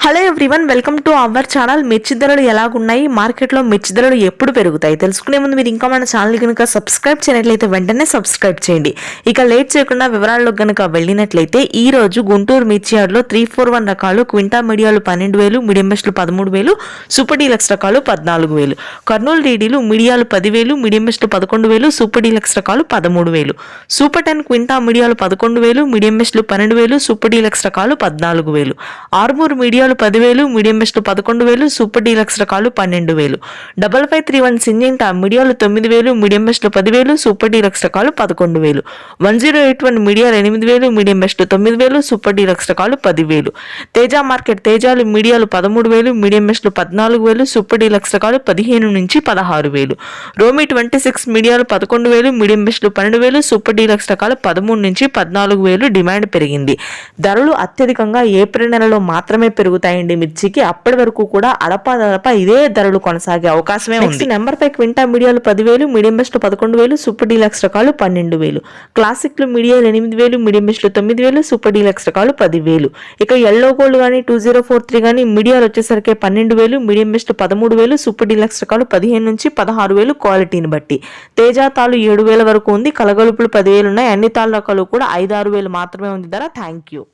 Hello everyone, welcome to our channel. మిర్చి ధరలు ఎలాగున్నాయి, మార్కెట్లో మిర్చి ధరలు ఎప్పుడు పెరుగుతాయి తెలుసుకునే ముందు మీరు ఇంకా మన ఛానల్ కనుక సబ్స్క్రైబ్ చేయనట్లయితే వెంటనే సబ్స్క్రైబ్ చేయండి. ఇక లేట్ చేయకుండా వివరాల్లో కనుక వెళ్ళినట్లయితే ఈ రోజు గుంటూరు మిర్చి యార్డ్లో 341 రకాలు క్వింటా మీడియాలు 12,000, మీడియం బెస్ట్లు 13,000, సూపర్ డీలక్స్ రకాలు 14,000. కర్నూలు డీడీలు మీడియాలు 10,000, మీడియం బెస్ట్లు 11,000, సూపర్ డీలక్స్ రకాలు 13,000. సూపర్ 10 క్వింటా మీడియాలు 11,000, మీడియం బెస్ట్లు 12,000, సూపర్ డీలక్స్ రకాలు 14,000. ఆర్మూర్ మీడియాలు 10,000, మీడియం బెస్ట్లు 11,000, సూపర్ డీలక్స్ రకాలు 12,000. 5531 సింజెంటా మీడియాలు 9,000, మీడియం బెస్ట్లు 10,000, సూపర్ డీలక్స్ రకాలు 11,000. 1081 మీడియాలు 8,000, మీడియం బెస్ట్లు 9,000, సూపర్ డీలక్స్ రకాలు 10,000. తేజ మార్కెట్ తేజాలు మీడియాలు 13,000, మీడియం బెస్ట్లు 14,000, సూపర్ డీలక్స్ రకాలు 15 నుంచి 16,000. రోమి 26 మీడియాలు 11,000, మీడియం బెస్ట్లు 12,000, సూపర్ డీలక్స్ రకాలు 13 నుంచి 14,000 డిమాండ్ పెరిగింది. ధరలు అత్యధికంగా ఏప్రిల్ నెలలో మాత్రమే పెరుగుతాయండి మిర్చికి. అప్పటి వరకు కూడా అడపాదడపా ఇదే ధరలు కొనసాగే అవకాశమే ఉంది. నెంబర్ 5 క్వింటా మీడియాలు 10,000, మీడియం బెస్ట్లు 11,000, సూపర్ డీలక్స్ రకాలు 12,000. క్లాసిక్లు మీడియాలు 8,000, మీడియం బెస్ట్లు 9,000, సూపర్ డీలక్స్ రకాలు 10,000. ఇక ఎల్లో గోల్డ్ కానీ 2043 కానీ మీడియాలు వచ్చేసరికి 12,000, మీడియం బెస్ట్లు 13,000, సూపర్ డీలక్స్ రకాలు 15 నుంచి 16,000 క్వాలిటీని బట్టి. తేజ తాలు 7,000 వరకు ఉంది. కలగలుపులు 10,000 ఉన్నాయి. అన్ని తాళ్ళ రకాలు కూడా 5-6,000 మాత్రమే ఉంది ధర. Thank you.